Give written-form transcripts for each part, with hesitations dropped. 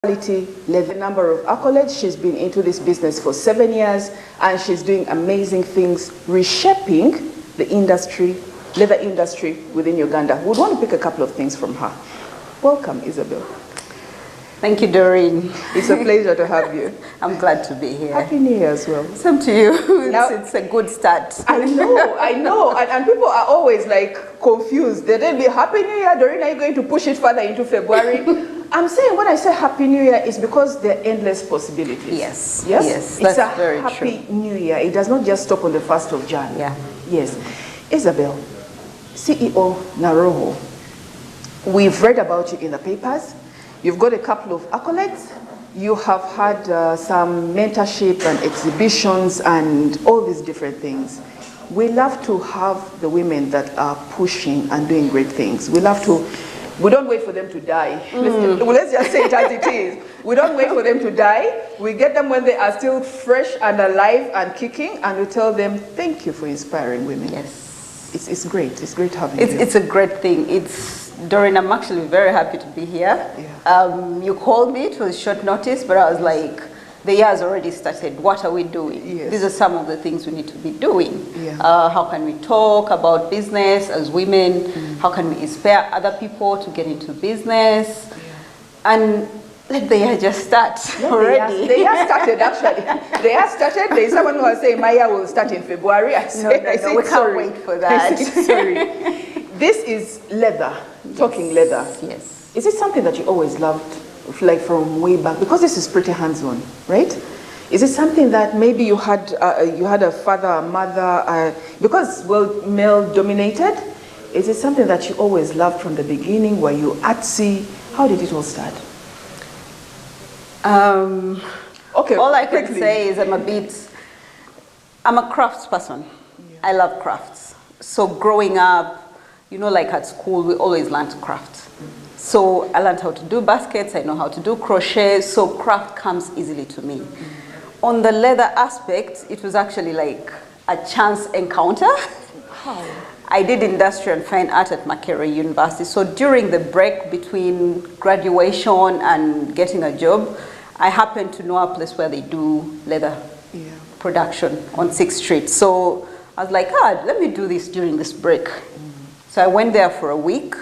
quality leather. Number of accolades. She's been into this business for 7 years, and she's doing amazing things, reshaping the industry, leather industry within Uganda. We'd want to pick a couple of things from her. Welcome, Isabel. Thank you, Doreen. It's a pleasure to have you. I'm glad to be here. Happy New Year as well. Same to you. Now, it's a good start. I know. And people are always like confused. They'll be Happy New Year, Doreen, are you going to push it further into February? I'm saying when I say Happy New Year, it's because there are endless possibilities. Yes. Yes? Yes, it's that's a very Happy true. New Year. It does not just stop on the 1st of January. Yeah. Yes. Isabel, CEO Naroho, we've read about you in the papers. You've got a couple of accolades. You have had some mentorship and exhibitions and all these different things. We love to have the women that are pushing and doing great things. We don't wait for them to die. Let's just say it as it is. We don't wait for them to die. We get them when they are still fresh and alive and kicking, and we tell them, thank you for inspiring women. Yes. It's great. It's great having you. It's a great thing. Doreen, I'm actually very happy to be here. Yeah. You called me, it was short notice, but I was like, the year has already started. What are we doing? Yes. These are some of the things we need to be doing. Yeah. How can we talk about business as women? How can we inspire other people to get into business? Yeah. And let the year just start already. They have started, actually. They have started. There is someone who was saying my year will start in February. I said, we can't wait for that. I said, sorry. This is leather, talking leather. Yes. Is it something that you always loved, like from way back? Because this is pretty hands-on, right? Is it something that maybe you had a father, a mother, because, well, male-dominated? Is it something that you always loved from the beginning? Were you artsy? How did it all start? Okay. All I can say is I'm a crafts person. Yeah. I love crafts. So growing up, you know, like at school, we always learned craft. So I learned how to do baskets, I know how to do crochet, so craft comes easily to me. On the leather aspect, it was actually like a chance encounter. How? I did industrial and fine art at Makerere University, so during the break between graduation and getting a job, I happened to know a place where they do leather production on 6th Street. So I was like, let me do this during this break. So I went there for a week,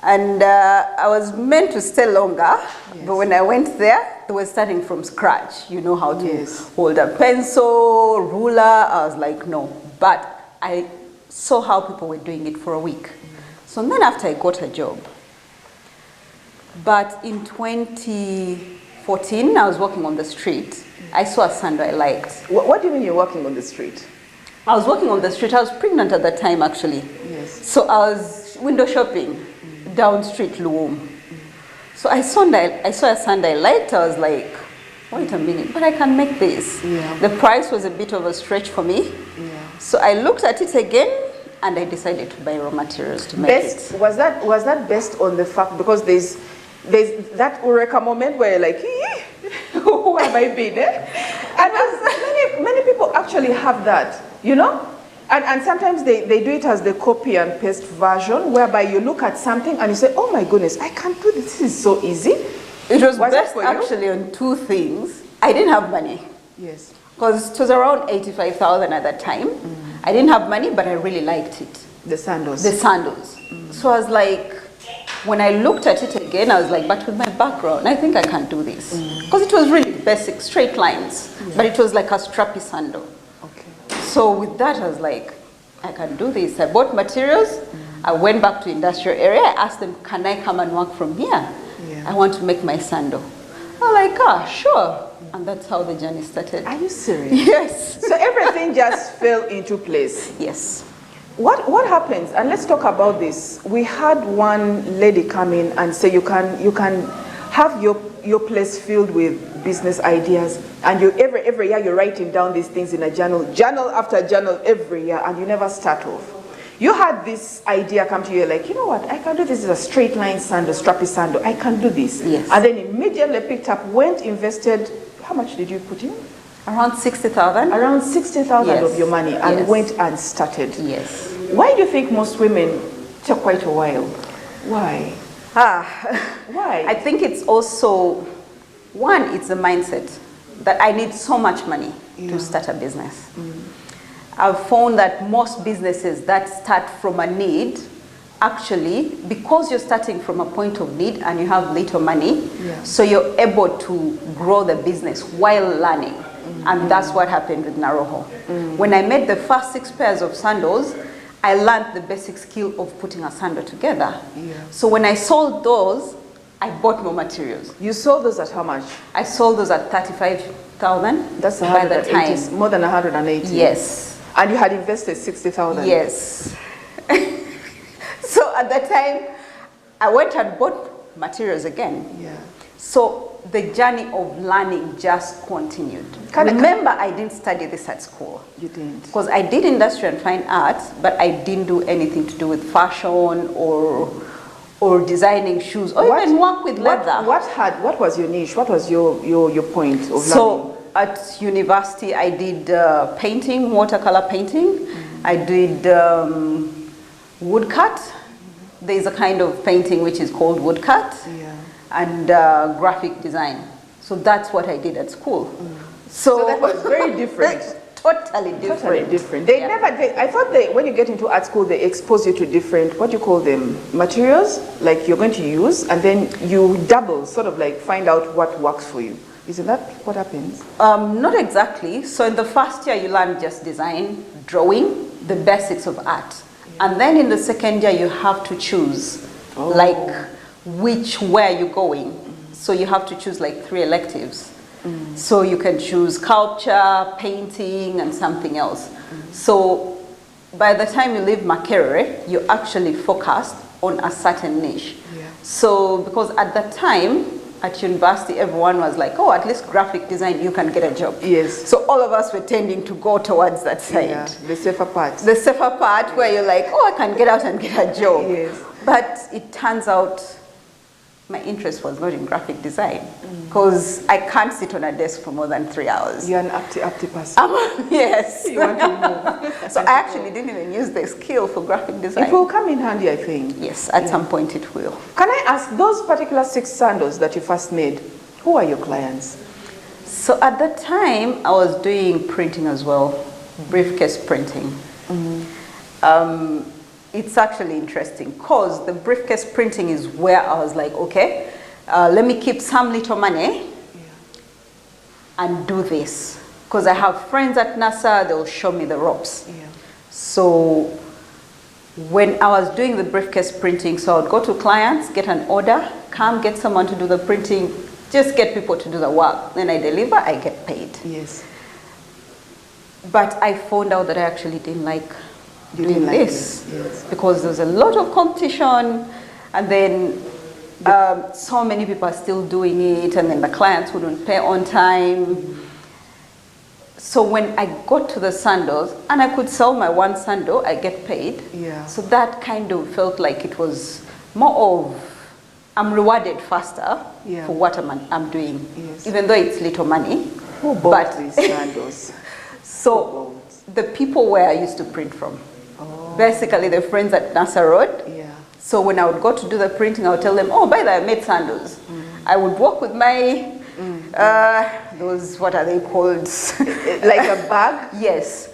and I was meant to stay longer, but when I went there, it was starting from scratch. You know how to hold a pencil, ruler. I was like, no. But I saw how people were doing it for a week. So then after I got a job, but in 2014, I was walking on the street. I saw a sandal I liked. What do you mean you're walking on the street? I was walking on the street. I was pregnant at that time, actually. Yes. So I was window shopping down street Luum. So I saw a sandal I liked. I was like, wait a minute, but I can make this. Yeah. The price was a bit of a stretch for me. Yeah. So I looked at it again, and I decided to buy raw materials to make it. Was that based on the fact, because there's that eureka moment where you're like, who have I been? And many people actually have that, you know? And sometimes they do it as the copy and paste version, whereby you look at something and you say, oh my goodness, I can do this. This is so easy. It was best actually on two things. I didn't have money. Yes. Because it was around 85,000 at that time. I didn't have money, but I really liked it. The sandals. The sandals. So I was like, when I looked at it again, I was like, but with my background, I think I can do this. Because it was really basic, straight lines. But it was like a strappy sandal. Okay. So with that, I was like, I can do this. I bought materials. I went back to industrial area. I asked them, can I come and work from here? Yeah. I want to make my sandal. I'm like, sure. And that's how the journey started. Are you serious? Yes. So everything just fell into place. Yes. What happens, and let's talk about this. We had one lady come in and say you can have your place filled with business ideas, and every year you're writing down these things in a journal after journal every year, and you never start off. You had this idea come to you, like, you know what, I can do this. Is a straight line sandal, strappy sandal. I can do this. Yes. And then immediately picked up, invested. How much did you put in? Around 60,000. Around 60,000 of your money, and went and started. Yes. Why do you think most women take quite a while? Why? Why? I think it's also One, it's the mindset that I need so much money to start a business. I've found that most businesses that start from a need, actually, because you're starting from a point of need and you have little money, so you're able to grow the business while learning. And that's what happened with Naroho. When I made the first 6 pairs of sandals, I learned the basic skill of putting a sandal together. So when I sold those, I bought more materials. You sold those at how much? I sold those at 35,000. That's by the time. More than 180. Yes. And you had invested 60,000. Yes. So at that time, I went and bought materials again. So the journey of learning just continued. Remember, I didn't study this at school. You didn't? Because I did industrial and fine arts, but I didn't do anything to do with fashion or designing shoes or even work with leather. What was your niche? What was your point of learning? So at university, I did painting, watercolor painting. I did woodcut. There's a kind of painting which is called woodcut. And graphic design. So that's what I did at school. So that was very different. Totally different. Totally different. They never. I thought when you get into art school, they expose you to different, what do you call them, materials, like you're going to use, and then you double, sort of like find out what works for you. Isn't that what happens? Not exactly. So in the first year, you learn just design, drawing, the basics of art. And then in the second year, you have to choose, like, where you're going. So you have to choose like 3 electives. So you can choose sculpture, painting, and something else. So by the time you leave Makerere, you're actually focused on a certain niche. So because at that time, at university, everyone was like, oh, at least graphic design, you can get a job. So all of us were tending to go towards that side. The safer part. The safer part where you're like, oh, I can get out and get a job. But it turns out my interest was not in graphic design because I can't sit on a desk for more than 3 hours. You're an active person. Yes. You want to move. So I actually didn't even use the skill for graphic design. It will come in handy, I think. Yes, at some point it will. Can I ask, those particular 6 sandals that you first made, who are your clients? So at that time, I was doing printing as well, briefcase printing. It's actually interesting because the briefcase printing is where I was like, okay, let me keep some little money and do this. Because I have friends at NASA, they'll show me the ropes. So when I was doing the briefcase printing, so I would go to clients, get an order, come get someone to do the printing, just get people to do the work. Then I deliver, I get paid. But I found out that I actually didn't like doing this because there's a lot of competition, and then so many people are still doing it, and then the clients wouldn't pay on time. So when I got to the sandals, and I could sell my one sandal, I get paid. So that kind of felt like it was more of, I'm rewarded faster for what I'm doing, even though it's little money. Who bought these sandals? So the people where I used to print from. Basically, the friends at NASA Road. So when I would go to do the printing, I would tell them, oh, by the way, I made sandals. I would walk with my, those, what are they called? Like a bag? Yes.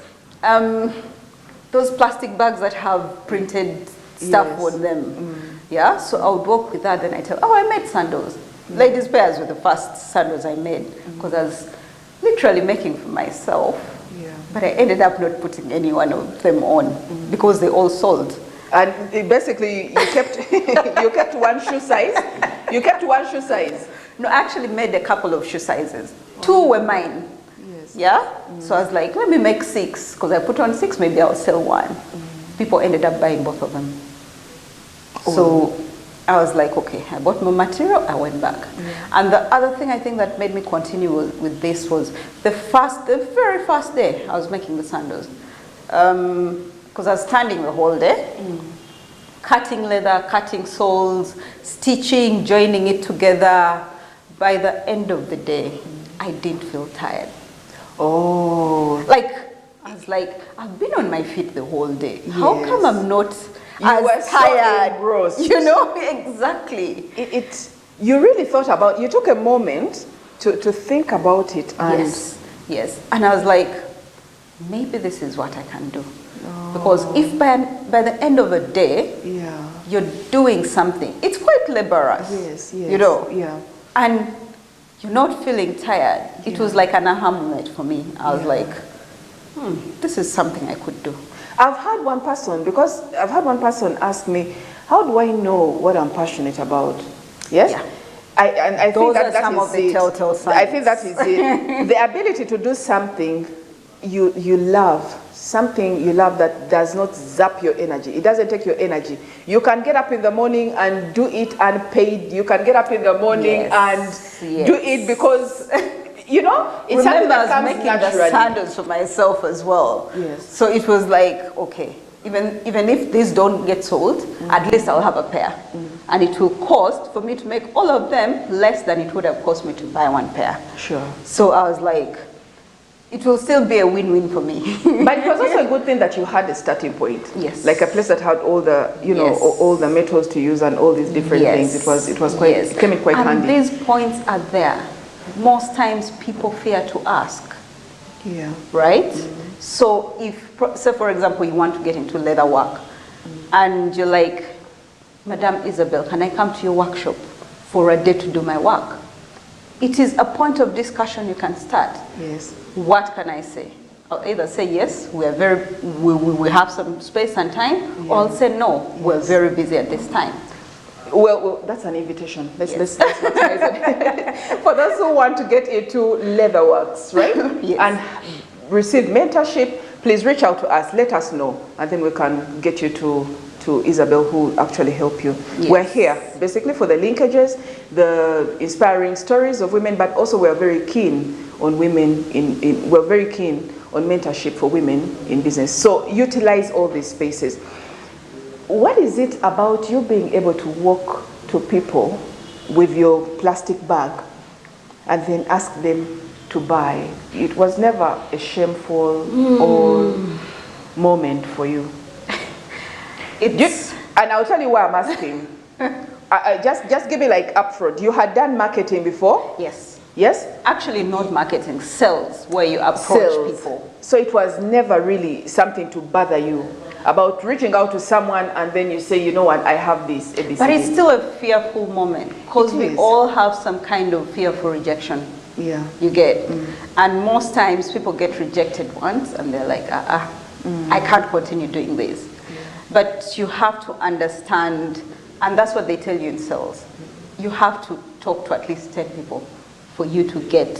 Those plastic bags that have printed stuff on them. So I would walk with that, then I tell, oh, I made sandals. Ladies' pairs were the first sandals I made because I was literally making for myself. But I ended up not putting any one of them on because they all sold. And basically, you kept you kept one shoe size. You kept one shoe size. No, I actually made a couple of shoe sizes. 2 were mine. So I was like, let me make 6 because I put on 6. Maybe I'll sell 1. People ended up buying both of them. So I was like, okay, I bought my material, I went back. And the other thing I think that made me continue with this was the very first day I was making the sandals. Because I was standing the whole day, cutting leather, cutting soles, stitching, joining it together. By the end of the day, I didn't feel tired. Like, I was like, I've been on my feet the whole day. How come I'm not as tired? So engrossed. You know, exactly. You really thought about, you took a moment to think about it. And yes, yes. And I was like, maybe this is what I can do. Because if by the end of a day, yeah, you're doing something, it's quite laborious. yes, yes, you know, yeah, and you're not feeling tired. It Yeah. was like an aha moment for me. I was Yeah. like, this is something I could do. I've had one person ask me, how do I know what I'm passionate about? Yes? Yeah. I think Those that are that some is of the it. telltale signs. I think that is it. The ability to do something you love, something you love that does not zap your energy. It doesn't take your energy. You can get up in the morning and do it unpaid. You can get up in the morning Yes, and do it because, you know, it's something Remember, I that was comes making naturally. the sandals for myself as well. Yes. So it was like, okay, even if these don't get sold, at least I'll have a pair. And it will cost, for me to make all of them, less than it would have cost me to buy one pair. Sure. So I was like, it will still be a win-win for me. But it was also a good thing that you had a starting point. Yes. Like a place that had all the, you know, Yes. all the metals to use and all these different Yes. things. It was quite, Yes. it came in quite and handy. these points are there. Most times people fear to ask, Yeah. right? So if, say for example, you want to get into leather work and you're like, Madam Isabel, can I come to your workshop for a day to do my work? It is a point of discussion you can start. Yes. What can I say? I'll either say yes, we have some space and time, or I'll say no, we're Yes. very busy at this time. Well, that's an invitation. Let's Yes. maximize it. For those who want to get into leatherworks, right? Yes. And receive mentorship, please reach out to us. Let us know, and then we can get you to Isabel, who will actually help you. Yes. We're here basically for the linkages, the inspiring stories of women, but also we're very keen on women we're very keen on mentorship for women in business. So utilize all these spaces. What is it about you being able to walk to people with your plastic bag and then ask them to buy? It was never a shameful or moment for you. And I'll tell you why I'm asking. Just give me like upfront. You had done marketing before? Yes. Yes? Actually, not marketing, sales, where you approach Sales. people. So it was never really something to bother you about reaching out to someone and then you say, you know what, I have this, ABCD. But it's still a fearful moment because It we is. all have some kind of fear for rejection. Yeah. You get, and most times people get rejected once and they're like, I can't continue doing this. But you have to understand, and that's what they tell you in sales. You have to talk to at least 10 people for you to get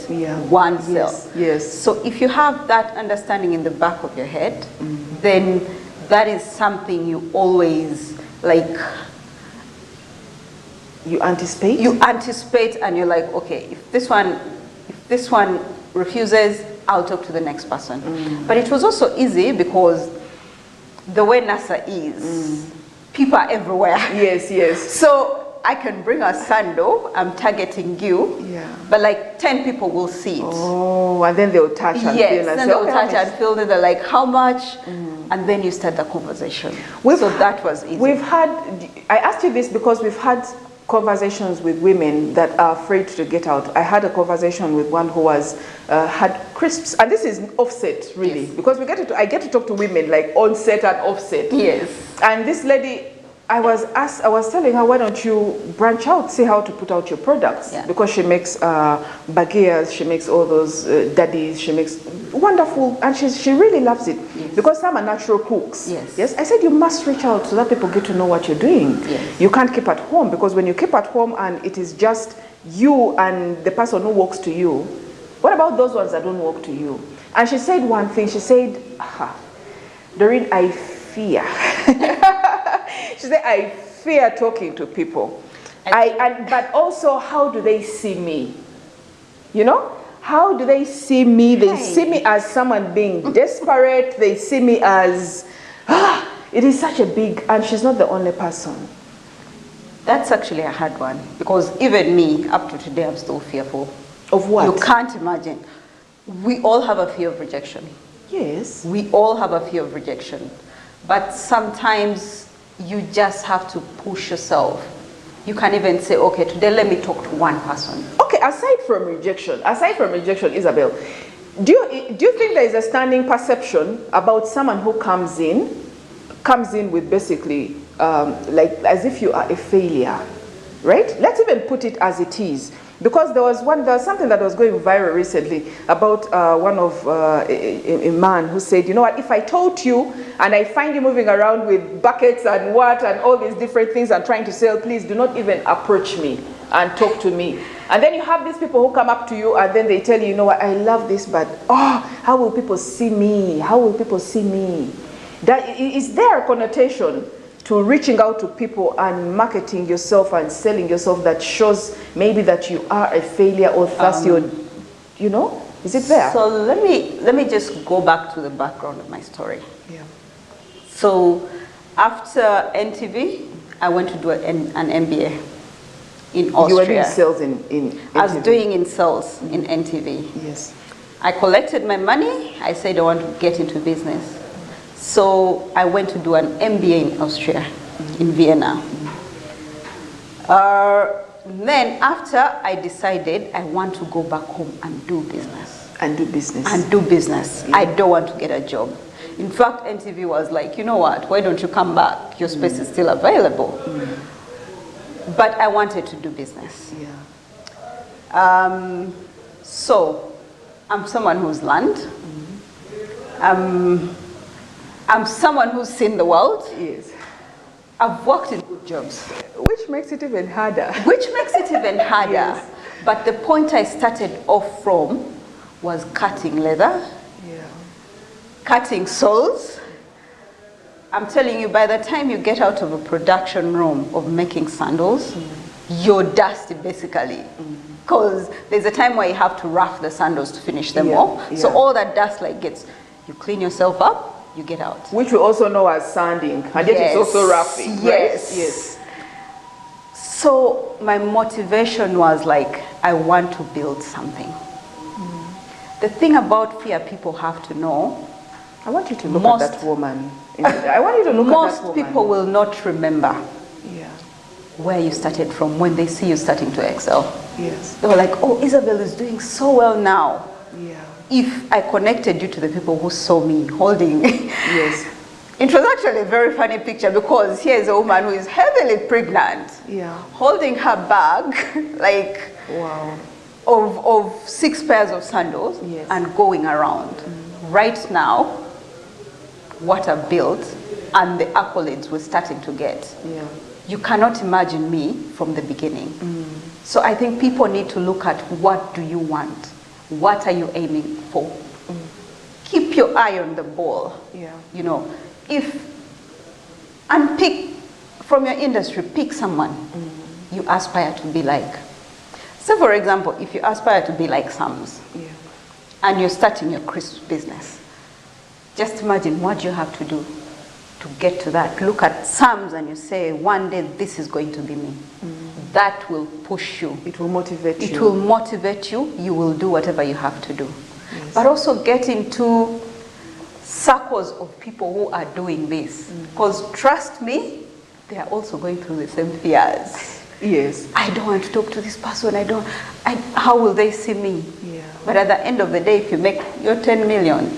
one sale. Yes. Yes. So if you have that understanding in the back of your head, then that is something you always like. You anticipate? You anticipate and you're like, okay, if this one refuses, I'll talk to the next person. But it was also easy because the way NASA is, people are everywhere. Yes, yes. So I can bring a sandal, I'm targeting you, but like 10 people will see it. Oh, and then they'll touch and yes, feel and then say, they'll okay, touch and feel it, they're like, how much? And then you start the conversation. So that was easy. I asked you this because we've had conversations with women that are afraid to get out. I had a conversation with one who was had crisps, and this is offset really, because I get to talk to women like on set and offset. Yes. And this lady, I was telling her, why don't you branch out, see how to put out your products? Yeah. Because she makes baguettes, she makes all those daddies, she makes wonderful, and she really loves it. Yes. Because some are natural cooks. Yes. Yes. I said you must reach out so that people get to know what you're doing. Yes. You can't keep at home, because when you keep at home and it is just you and the person who walks to you, what about those ones that don't walk to you? And she said one thing, she said, Doreen, I fear. She said, I fear talking to people. But also, how do they see me? You know? How do they see me? They see me as someone being desperate. They see me as, it is such a big, and she's not the only person. That's actually a hard one, because even me, up to today, I'm still fearful. Of what? You can't imagine. We all have a fear of rejection. Yes. We all have a fear of rejection. But sometimes you just have to push yourself. You can even say, okay, today let me talk to one person. Okay, aside from rejection, Isabel, do you think there is a standing perception about someone who comes in with basically like as if you are a failure, right? Let's even put it as it is. Because there was something that was going viral recently about a man who said, you know what, if I told you and I find you moving around with buckets and all these different things and trying to sell, please do not even approach me and talk to me. And then you have these people who come up to you and then they tell you, you know what, I love this, but how will people see me? How will people see me? Is there a connotation to reaching out to people and marketing yourself and selling yourself that shows maybe that you are a failure or thus you're, you know? Is it there? So let me just go back to the background of my story. Yeah. So after NTV, I went to do an MBA in Austria. You were doing sales in NTV? I was doing in sales in NTV. Yes. I collected my money. I said I want to get into business. So I went to do an MBA in Austria, in Vienna. Then after I decided I want to go back home and do business. Yeah. I don't want to get a job. In fact, NTV was like, you know what, why don't you come back? Your space is still available. But I wanted to do business. Yeah. So I'm someone who's learned. I'm someone who's seen the world. Yes. I've worked in good jobs. Which makes it even harder. Yes. But the point I started off from was cutting leather, cutting soles. I'm telling you, by the time you get out of a production room of making sandals, you're dusty basically. Because there's a time where you have to rough the sandals to finish them off. So all that dust you clean yourself up, you get out. Which we also know as sanding, and yet it's also roughing, yes. Right? Yes. So my motivation was like, I want to build something. The thing about fear people have to know, I want you to look at that woman. I want you to look at that woman. Most people will not remember where you started from when they see you starting to excel. Yes. They were like, oh, Isabel is doing so well now. Yeah. If I connected you to the people who saw me holding. Yes. It was actually a very funny picture because here is a woman who is heavily pregnant. Yeah. Holding her bag, like, wow, of 6 pairs of sandals and going around. Right now, what I've built and the accolades we're starting to get. Yeah. You cannot imagine me from the beginning. So I think people need to look at what do you want? What are you aiming for? Keep your eye on the ball. Yeah. You know, and pick from your industry, pick someone you aspire to be like. So for example, if you aspire to be like Sam's and you're starting your crisp business, just imagine what you have to do to get to that. Look at Sam's and you say, one day this is going to be me. That will push you. It will motivate you. It will motivate you. You will do whatever you have to do. Yes. But also get into circles of people who are doing this. Because trust me, they are also going through the same fears. Yes. I don't want to talk to this person. How will they see me? Yeah. But at the end of the day, if you make your 10 million,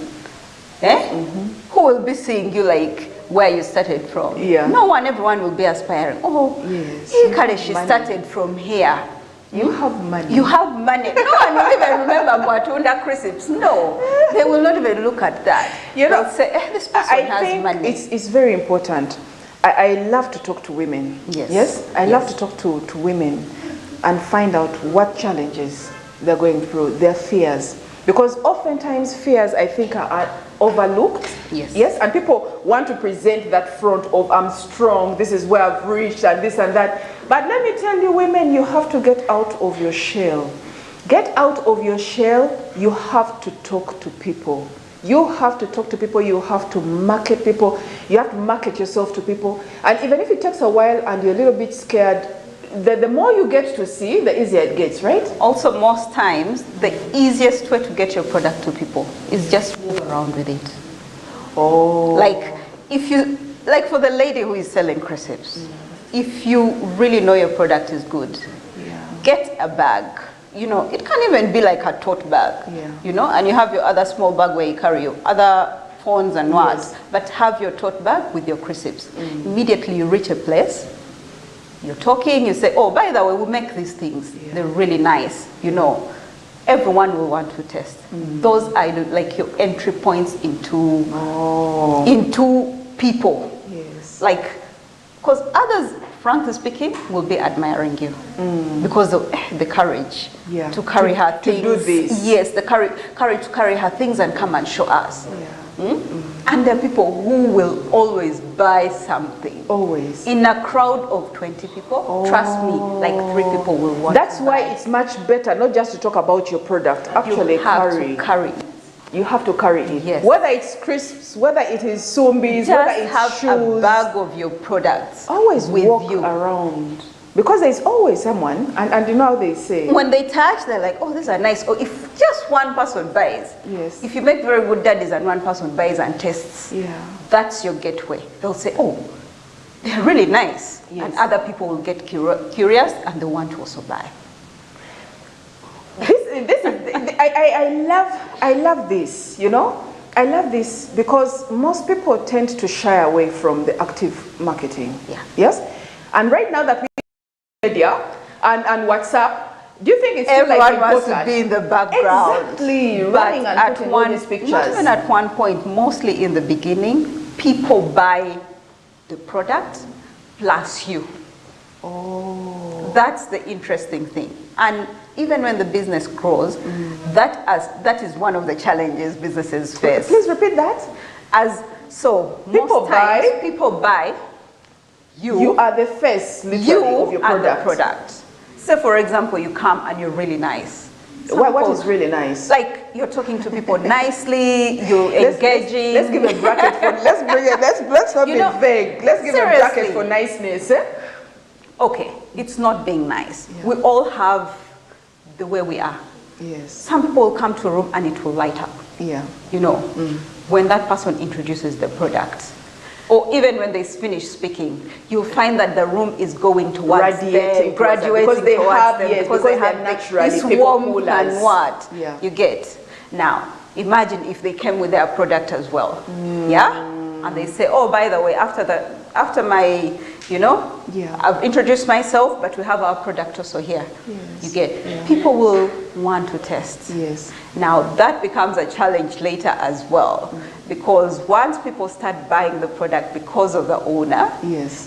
who will be seeing you like where you started from? Yeah. No one, everyone will be aspiring. Oh, yes. She started from here. You have money. You have money. No one will even remember Mwatunda Crisps. No, they will not even look at that. You know, they'll say, this person has money. It's very important. I love to talk to women. Yes. I love to talk to women and find out what challenges they're going through, their fears. Because oftentimes fears, I think, are overlooked. Yes. And people want to present that front of, I'm strong, this is where I've reached, and this and that. But let me tell you, women, you have to get out of your shell. Get out of your shell. You have to talk to people. You have to talk to people. You have to market people. You have to market yourself to people. And even if it takes a while and you're a little bit scared, the more you get to see, the easier it gets, right? Also, most times, the easiest way to get your product to people is just move around with it. Oh. Like for the lady who is selling crisps, if you really know your product is good, get a bag, you know, it can even be like a tote bag, you know, and you have your other small bag where you carry your other phones and what, but have your tote bag with your crisps. Immediately you reach a place, you're talking, you say, oh, by the way, we make these things. They're really nice, you know. Everyone will want to test. Those are like your entry points into people. Yes. Like, because others, frankly speaking, will be admiring you because of the courage to carry her things. To do this. Yes, the courage to carry her things and come and show us. And there are people who will always buy something. Always. In a crowd of 20 people, trust me, like 3 people will want to buy. That's why it's much better not just to talk about your product, actually you have to carry it. You have to carry it. Yes. Whether it's crisps, whether it is zombies, whether it's have shoes. A bag of your products. Always with walk you around. Because there's always someone, and you know how they say. When they touch, they're like, oh, these are nice. Or if just one person buys. Yes. If you make very good daddies and one person buys and tests, that's your gateway. They'll say, oh, they're really nice. Yes. And other people will get curious and they want to also buy. This is I love this, you know. I love this because most people tend to shy away from the active marketing. Yeah. Yes. And right now that we media and WhatsApp, do you think it's still like important? Everyone wants to be in the background. Exactly. Running and putting all these pictures. Not even at one point, mostly in the beginning, people buy the product plus you. Oh. That's the interesting thing. And even when the business grows, that is one of the challenges businesses face. Please repeat that. People buy. You are the face, literally, of your product. The product. So, for example, you come and you're really nice. What is really nice? Like you're talking to people nicely, you're engaging. Let's give a bracket for. Let's not be vague. Let's give a bracket for niceness. Okay, it's not being nice. Yeah. We all have the way we are. Yes. Some people will come to a room and it will light up. Yeah. You know, when that person introduces the product. Or even when they finish speaking, you'll find that the room is going towards them, graduating because they towards them, because they have naturally this warmth and what you get. Now, imagine if they came with their product as well, and they say, oh, by the way, after my, you know, I've introduced myself, but we have our product also here. Yes. You get, people will want to test. Yes. Now that becomes a challenge later as well, because once people start buying the product because of the owner,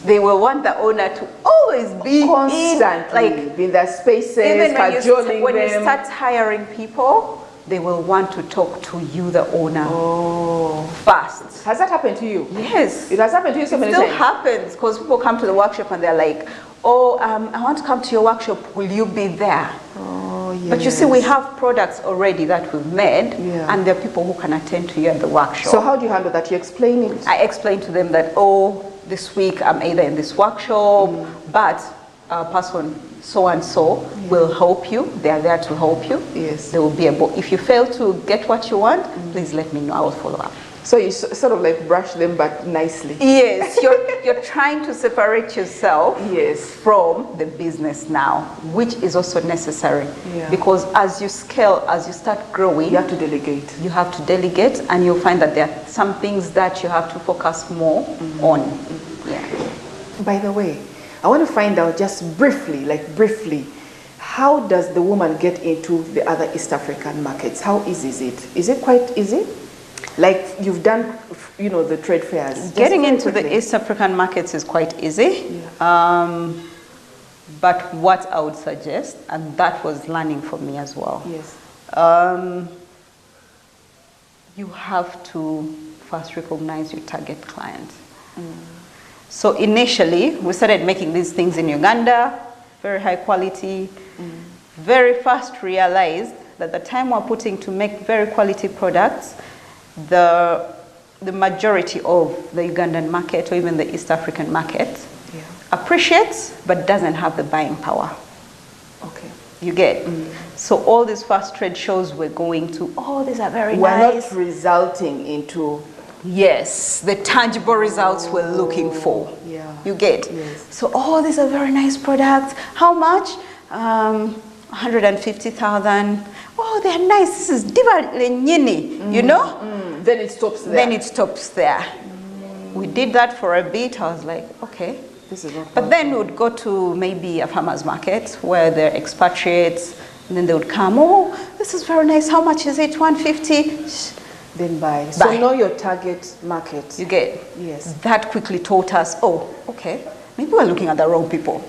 they will want the owner to always be constantly in their spaces, even when you start hiring people, they will want to talk to you, the owner, first. Has that happened to you? Yes. It has happened to you so many times? It still happens, because people come to the workshop and they're like, oh, I want to come to your workshop, will you be there? Oh, yes. But you see, we have products already that we've made, and there are people who can attend to you at the workshop. So how do you handle that? You explain it? I explain to them that, oh, this week I'm either in this workshop, but a person so-and-so will help you. They are there to help you. Yes. They will be able, if you fail to get what you want, please let me know, I will follow up. So you sort of like brush them, but nicely. Yes, you're trying to separate yourself from the business now, which is also necessary. Yeah. Because as you scale, as you start growing, you have to delegate. You have to delegate, and you'll find that there are some things that you have to focus more on. Yeah. By the way, I want to find out just briefly, how does the woman get into the other East African markets? How easy is it? Is it quite easy? Like you've done, you know, the trade fairs. Getting into the East African markets is quite easy. Yeah. But what I would suggest, and that was learning for me as well. Yes. You have to first recognize your target client. So initially, we started making these things in Uganda, very high quality. Very fast realized that the time we're putting to make very quality products, the majority of the Ugandan market or even the East African market appreciates but doesn't have the buying power. Okay. You get? So all these fast trade shows we're going to, oh, these are very nice. We're not resulting into... Yes, the tangible results we're looking for. Yeah. You get? Yes. So, oh, these are very nice products. How much? 150,000. Oh, they're nice. This is diva lenyini, you know? Then it stops there. Then it stops there. We did that for a bit. I was like, okay. This is not but then we would go to maybe a farmer's market where they're expatriates, and then they would come, oh, this is very nice. How much is it? 150. Then buy. So know your target market. You get? Yes. That quickly taught us, oh, okay, maybe we're looking at the wrong people.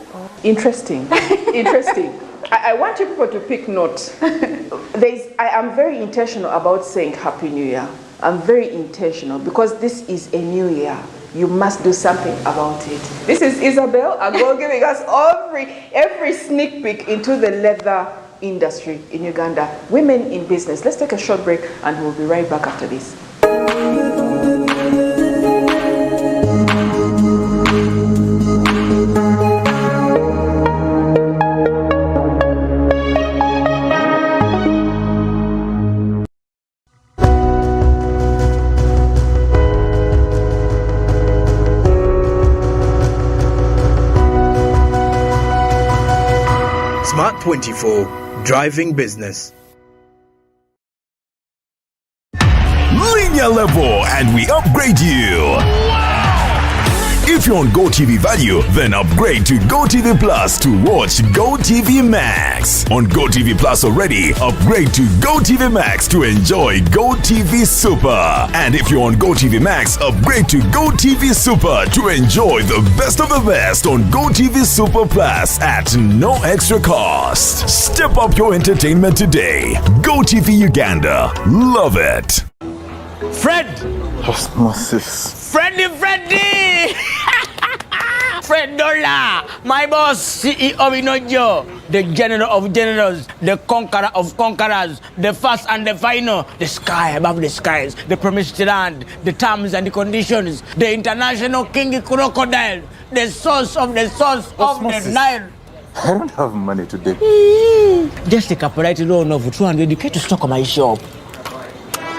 Interesting. Interesting. I want you people to pick note. I am very intentional about saying Happy New Year. I'm very intentional because this is a new year. You must do something about it. This is Isabel Agol giving us every sneak peek into the leather industry in Uganda. Women in business. Let's take a short break and we'll be right back after this. Smart 24, driving business. Linear level and we upgrade you. If you're on GOTV Value, then upgrade to GOTV Plus to watch GOTV Max. On GOTV Plus already, upgrade to GOTV Max to enjoy GOTV Super. And if you're on GOTV Max, upgrade to GOTV Super to enjoy the best of the best on GOTV Super Plus at no extra cost. Step up your entertainment today. GOTV Uganda. Love it. Fred! Osmosis. Freddy! Fred Dollar, my boss, CEO Inojo, the general of generals, the conqueror of conquerors, the first and the final, the sky above the skies, the promised land, the terms and the conditions, the international king crocodile, the source of the Osmosis. Nile. I don't have money today. Just take a polite loan of 200k to stock my shop.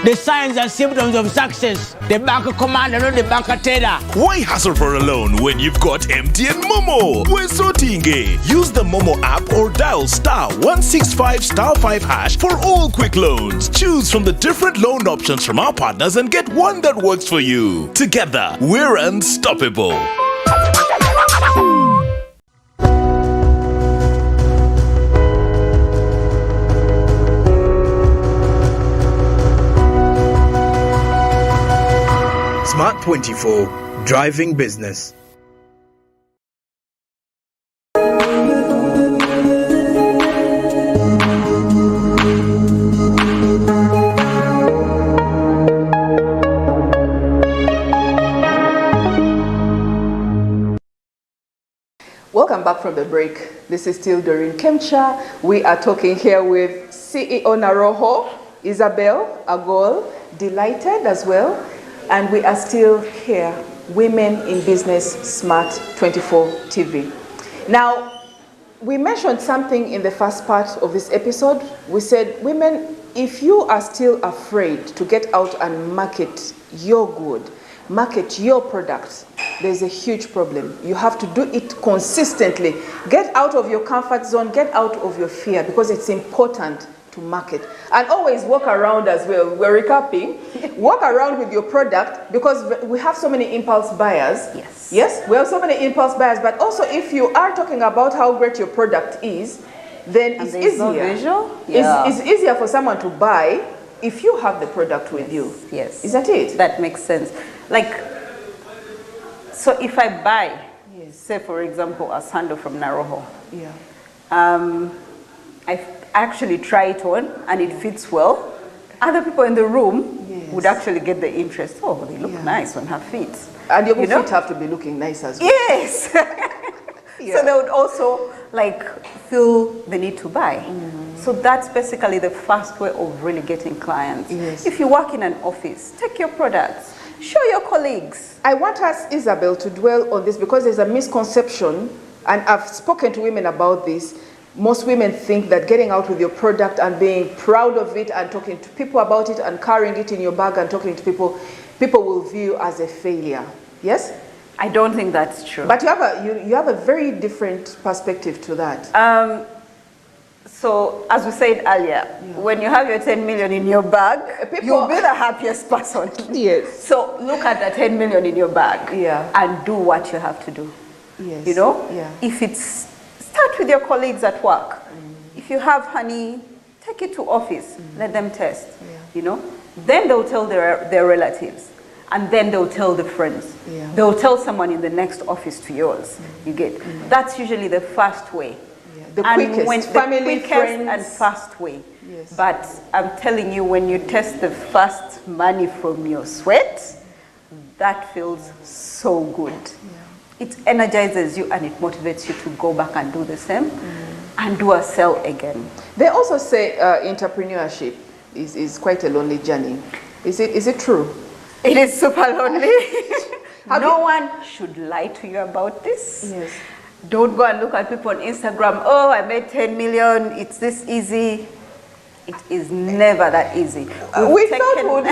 The signs and symptoms of success. The bank commander, not the bank teller. Why hassle for a loan when you've got MTN Momo? We're so tingy. Use the Momo app or dial *165*5# for all quick loans. Choose from the different loan options from our partners and get one that works for you. Together, we're unstoppable. Smart 24, driving business. Welcome back from the break. This is still Doreen Kemcha. We are talking here with CEO Naroho, Isabel Agol, delighted as well. And we are still here, Women in Business Smart 24 TV. Now, we mentioned something in the first part of this episode. We said, women, if you are still afraid to get out and market your good, market your products, there's a huge problem. You have to do it consistently. Get out of your comfort zone, get out of your fear, because it's important to market. And always walk around as well. We're recapping. Walk around with your product, because we have so many impulse buyers. Yes. Yes, we have so many impulse buyers. But also, if you are talking about how great your product is, then it's easier. No visual? Yeah. It's easier for someone to buy if you have the product with you. Yes. Is that it? That makes sense. Like, so if I buy, Yes. say for example, a sandal from Naroho, Yeah. I actually try it on and it fits well, other people in the room Yes. would actually get the interest. Oh, they look Yeah. nice on her feet. And your You know? feet have to be looking nice as well. Yes. Yeah. So they would also like feel the need to buy. So that's basically the first way of really getting clients. Yes. If you work in an office, take your products, show your colleagues. I want us, Isabel, to dwell on this because there's a misconception, and I've spoken to women about this. Most women think that getting out with your product and being proud of it and talking to people about it and carrying it in your bag and talking to people, people will view as a failure. Yes? I don't think that's true. But you have a very different perspective to that. So, as we said earlier, when you have your 10 million in your bag, you'll be the happiest person. Yes. So, look at the 10 million in your bag and do what you have to do. Yes. You know? Yeah. If it's, start with your colleagues at work. If you have honey, take it to office, let them test, you know? Then they'll tell their relatives. And then they'll tell the friends. Yeah. They'll tell someone in the next office to yours. You get? That's usually the fast way. The quickest, family, friends. And fast way. Yes. But I'm telling you, when you test the fast money from your sweat, that feels so good. It energizes you and it motivates you to go back and do the same and do a sell again. They also say entrepreneurship is quite a lonely journey. Is it true? It is super lonely. No one should lie to you about this. Yes. Don't go and look at people on Instagram. Oh, I made 10 million. It's this easy. It is never that easy. We thought we'd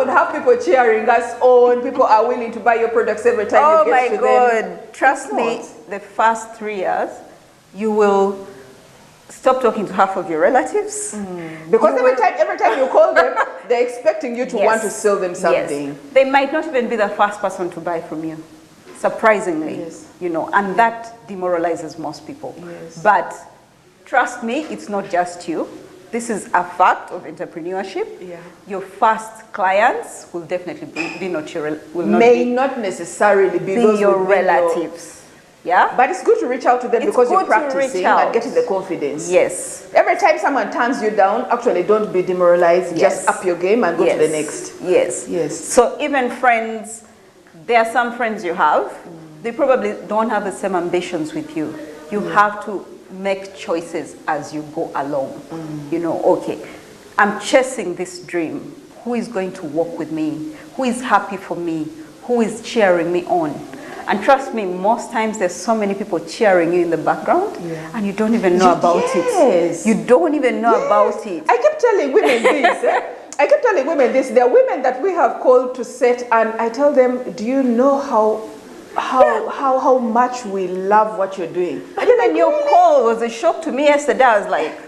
have people cheering us on. People are willing to buy your products every time you get to them. Oh my God. Trust me, the first 3 years, you will stop talking to half of your relatives. Because every time you call them, they're expecting you to want to sell them something. Yes. They might not even be the first person to buy from you, surprisingly. You know, and that demoralizes most people. But trust me, it's not just you. This is a fact of entrepreneurship. Your first clients will definitely be not your not necessarily be those your relatives. But it's good to reach out to them because you're practicing and getting the confidence. Yes. Every time someone turns you down, actually don't be demoralized. Just up your game and go to the next. Yes. So even friends, there are some friends you have, they probably don't have the same ambitions with you. You have to make choices as you go along. You know, okay, I'm chasing this dream. Who is going to walk with me? Who is happy for me? Who is cheering me on? And trust me, most times there's so many people cheering you in the background and you don't even know about it. You don't even know about it. I kept telling women this. There are women that we have called to set, and I tell them, do you know how much we love what you're doing? And even your call was a shock to me yesterday. I was like,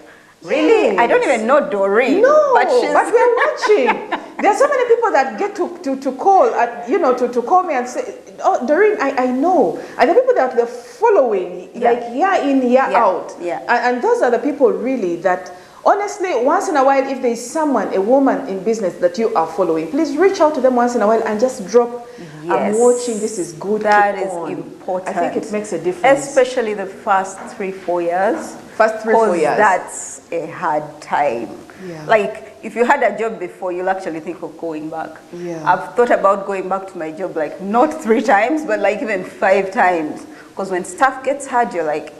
really? I don't even know Doreen. No, but we're watching. There are so many people that get to call, to call me and say, oh, Doreen, I know. And the people that they're following, like year in, year out. And those are the people really that, honestly, once in a while, if there's someone, a woman in business that you are following, please reach out to them once in a while and just drop, I'm watching, this is good. That is important. I think it makes a difference. Especially the first 3-4 years. First 3-4 years. That's a hard time. Like, if you had a job before, you'll actually think of going back. I've thought about going back to my job, like not 3 times, but like even 5 times. Because when stuff gets hard, you're like,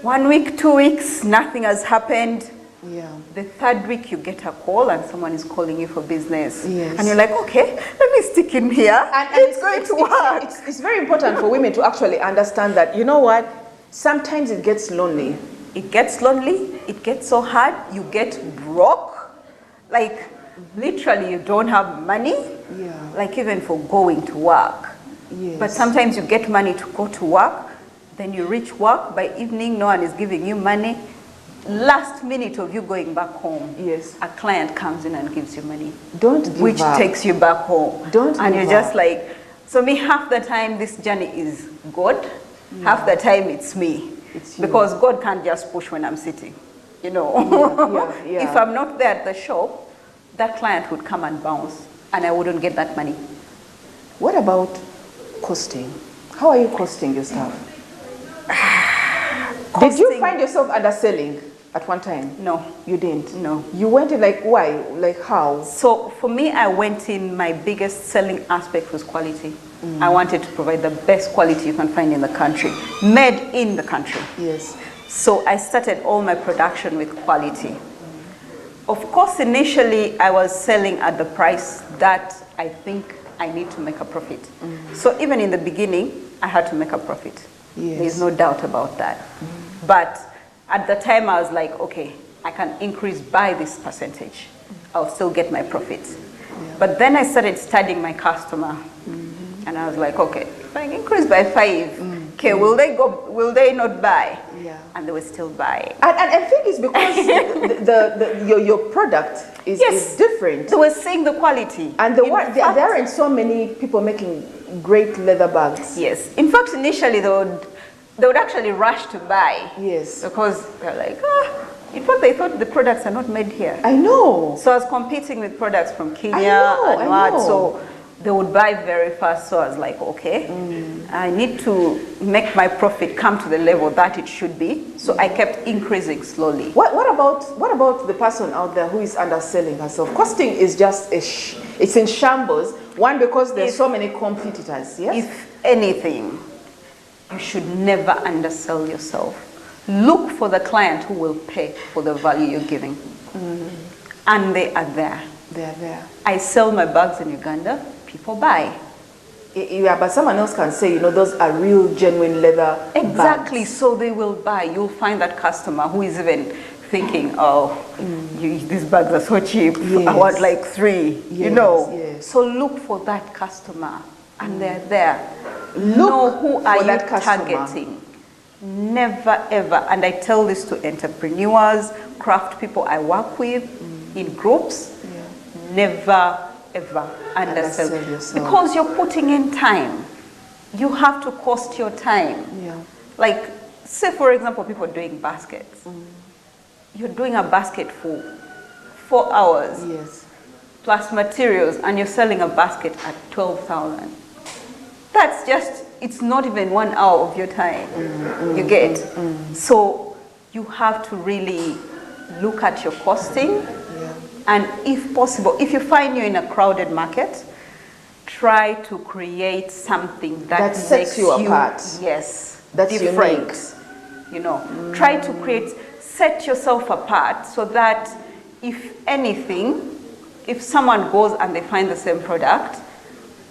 1 week, 2 weeks, nothing has happened. The 3rd week, you get a call and someone is calling you for business. And you're like, okay, let me stick in here. And it's going to work. It's very important for women to actually understand that, you know what, sometimes it gets lonely. It gets lonely, it gets so hard, you get broke. Like, literally, you don't have money. Like, even for going to work. But sometimes you get money to go to work, then you reach work, by evening, no one is giving you money. Last minute of you going back home, a client comes in and gives you money. Don't give which up. Takes you back home. And you're just like, so me, half the time this journey is God, half the time it's me. Because God can't just push when I'm sitting, you know. If I'm not there at the shop, that client would come and bounce and I wouldn't get that money. What about costing? How are you costing your stuff? Did you find yourself underselling at one time? No. You didn't? No. You went in like, why? Like how? So for me, I went in, my biggest selling aspect was quality. I wanted to provide the best quality you can find in the country, made in the country. So I started all my production with quality. Of course, initially I was selling at the price that I think I need to make a profit. So even in the beginning, I had to make a profit. There's no doubt about that. But at the time I was like, okay, I can increase by this percentage. I'll still get my profit. But then I started studying my customer. And I was like, okay, if I increase by 5, okay, will they not buy? Yeah. and they were still buying. And I think it's because your product is different. They were seeing the quality. And there aren't so many people making great leather bags. Yes. In fact, initially they would actually rush to buy. Yes. Because they're like, in fact, they thought the products are not made here. I know. So I was competing with products from Kenya I know. so they would buy very fast. So I was like, okay, I need to make my profit come to the level that it should be. So I kept increasing slowly. What about the person out there who is underselling herself? Costing is just it's in shambles. One, because there's so many competitors. Yes. If anything, you should never undersell yourself. Look for the client who will pay for the value you're giving. And they are there. They're there. I sell my bags in Uganda, people buy. Yeah, but someone else can say, those are real, genuine leather Exactly, bags. so they will buy. You'll find that customer who is even thinking, these bags are so cheap, I want like 3, Yes. So look for that customer, and they're there. Look who are for you that customer. targeting? Never ever, and I tell this to entrepreneurs, craft people I work with in groups, never ever undersell yourself. because you're putting in time. You have to cost your time. Yeah. Like, say for example, people doing baskets. You're doing a basket for 4 hours Yes. plus materials, and you're selling a basket at 12,000. That's just, it's not even 1 hour of your time. You get? So you have to really look at your costing. And if possible, if you find you're in a crowded market, try to create something that sets makes you apart. Yes, That's different. unique. Try to set yourself apart so that if anything, if someone goes and they find the same product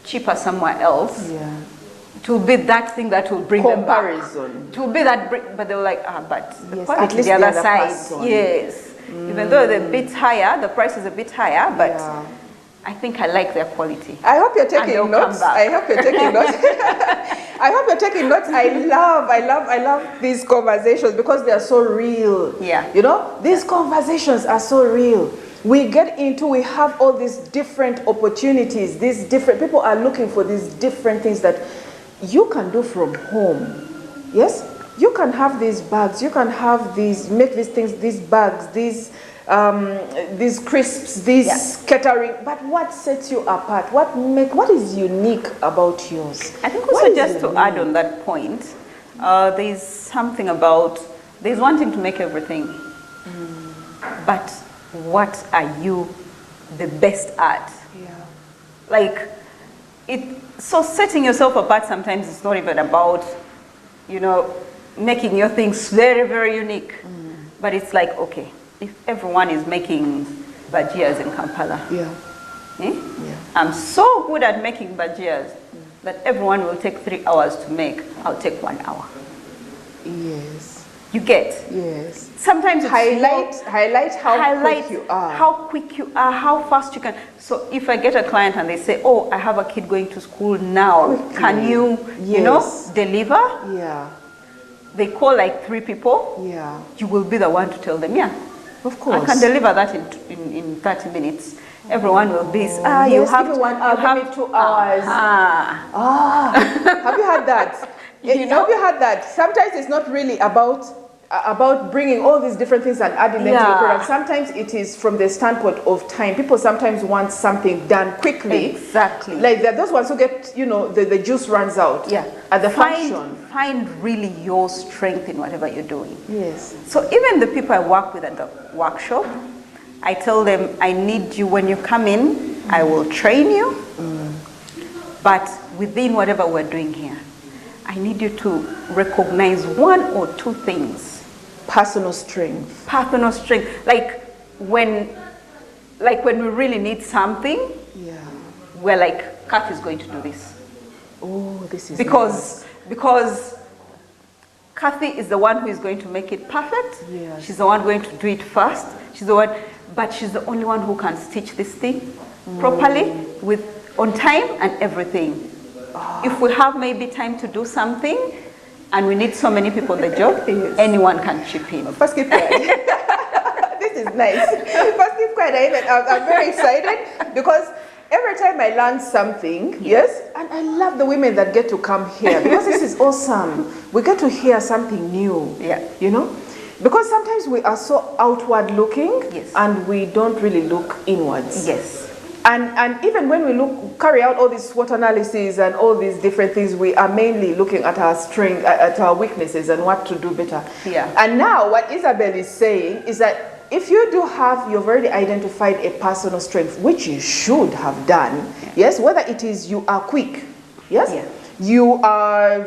cheaper somewhere else, it will be that thing that will bring them back. Comparison. It will be that, but they're like, but the Yes, quality at least the other the other side, person. yes. Even though they're a bit higher, the price is a bit higher, but I think I like their quality. I hope you're And they'll taking come notes. back. I hope you're taking notes. I hope you're taking notes. I love these conversations because they are so real. Yeah. These conversations are so real. We have all these different opportunities. These different people are looking for these different things that you can do from home. Yes? You can have these bags, you can have make these things, these bags, these crisps, catering. But what sets you apart? What is unique about yours? I think also just to add on that point, there's something about, there's wanting to make everything. But what are you the best at? So setting yourself apart sometimes is not even about, making your things very, very unique. But it's like, okay, if everyone is making bajias in Kampala, I'm so good at making bajias that everyone will take 3 hours to make, I'll take 1 hour. Yes. You get? Yes. Sometimes it's highlight how quick you are. How quick you are, how fast you can. So if I get a client and they say, I have a kid going to school now, Quickly. can you, deliver? Yeah. They call like 3 people. Yeah. You will be the one to tell them, Of course. I can deliver that in 30 minutes. Everyone will be, yes, you have give to, me 1 hour, give me 2 hours. Have you had that? Have you had that? Sometimes it's not really about bringing all these different things and adding them to the product. Sometimes it is from the standpoint of time. People sometimes want something done quickly. Exactly. Like there are those ones who get, the juice runs out. At the function. Find really your strength in whatever you're doing. Yes. So even the people I work with at the workshop, I tell them, I need you when you come in, I will train you, but within whatever we're doing here, I need you to recognize 1 or 2 things. Personal strength. Personal strength. Like when we really need something, we're like, Kath is going to do this. Oh, this is because Kathy is the one who is going to make it perfect. Yes. She's the one going to do it fast. But she's the only one who can stitch this thing properly on time and everything. If we have maybe time to do something, and we need so many people in the job, Yes. anyone can chip in. First keep quiet. This is nice. First keep quiet. I'm very excited because every time I learn something, yes, and I love the women that get to come here because this is awesome. We get to hear something new. Yeah. You know? Because sometimes we are so outward looking, Yes. and we don't really look inwards. Yes. And even when we carry out all this SWOT analysis and all these different things, we are mainly looking at our strength, at our weaknesses and what to do better. Yeah. And now what Isabel is saying is that if you do have, you've already identified a personal strength, which you should have done, yes, whether it is you are quick, yes, Yeah. you are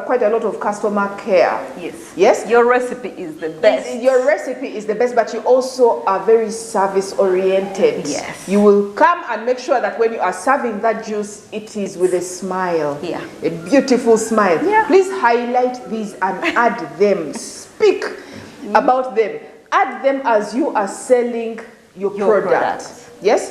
quite a lot of customer care. Yes. Yes. Your recipe is the best. Your recipe is the best, but you also are very service oriented. Yes. You will come and make sure that when you are serving that juice, it is with a smile. Yeah. A beautiful smile. Yeah. Please highlight these and add them. Speak about them. Add them as you are selling your product. product. Yes?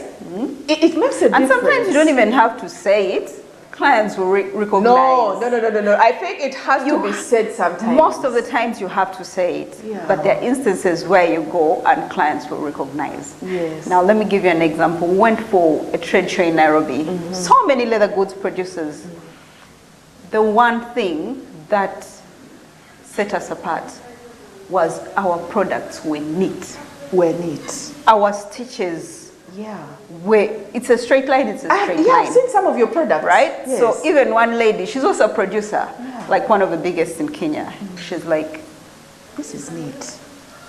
It makes a difference. And sometimes you don't even have to say it. Clients will recognize. No. I think it has to be said sometimes. Most of the times you have to say it. Yeah. But there are instances where you go and clients will recognize. Yes. Now let me give you an example. We went for a trade show in Nairobi. So many leather goods producers. The one thing that set us apart was our products were neat. We're neat. Our stitches Yeah. it's a straight line, it's a straight line. I've seen some of your products. Right? Yes. So even one lady, she's also a producer, like one of the biggest in Kenya. She's like, This is neat.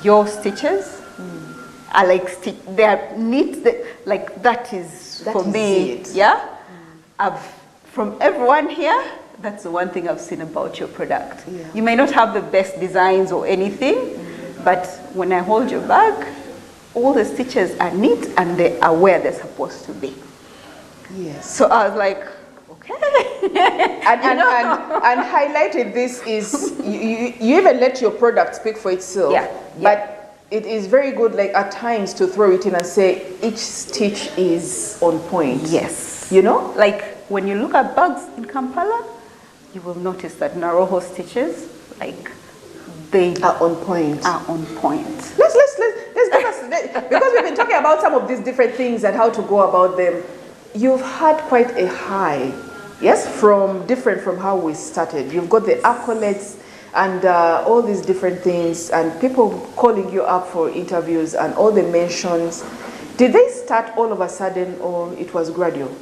your stitches are like, they are neat, like that is That for is me. it. Yeah? From everyone here, that's the one thing I've seen about your product. Yeah. You may not have the best designs or anything, but when I hold your bag, all the stitches are neat and they are where they're supposed to be. Yes. So I was like, okay. And highlighted this is you even let your product speak for itself. Yeah. But it is very good, like at times, to throw it in and say each stitch is on point. Yes. You know? Like when you look at bags in Kampala, you will notice that Naroho stitches, like they Are on point. are on point. Let's give us, because we've been talking about some of these different things and how to go about them. You've had quite a high, yes, different from how we started. You've got the accolades and all these different things, and people calling you up for interviews and all the mentions. Did they start all of a sudden, or it was gradual?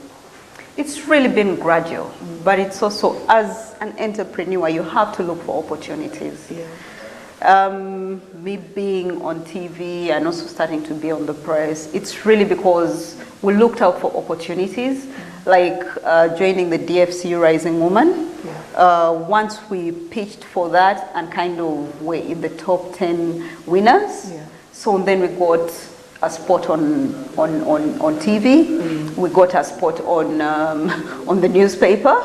It's really been gradual, but it's also, as an entrepreneur, you have to look for opportunities. Yeah. Me being on TV and also starting to be on the press, it's really because we looked out for opportunities, like joining the DFC Rising Woman. Yeah. Once we pitched for that and kind of were in the top 10 winners, Yeah. so then we got a spot on TV, we got a spot on the newspaper,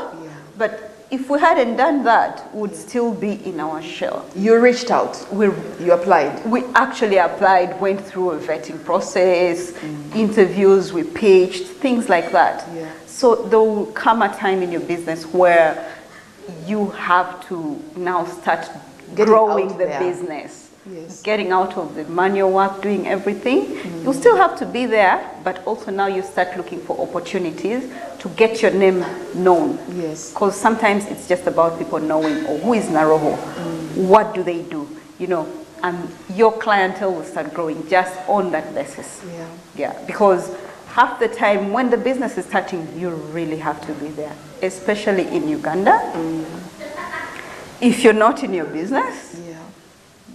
but if we hadn't done that, we would still be in our shell. You reached out. You applied. We actually applied, went through a vetting process, interviews, we pitched, things like that. Yeah. So there will come a time in your business where you have to now start Getting growing out the there. business. Yes. Getting out of the manual work, doing everything. You still have to be there, but also now you start looking for opportunities to get your name known. Yes. Because sometimes it's just about people knowing, oh, who is Naroho? What do they do? You know, and your clientele will start growing just on that basis. Yeah. Yeah, because half the time when the business is starting, you really have to be there, especially in Uganda. If you're not in your business, Yeah.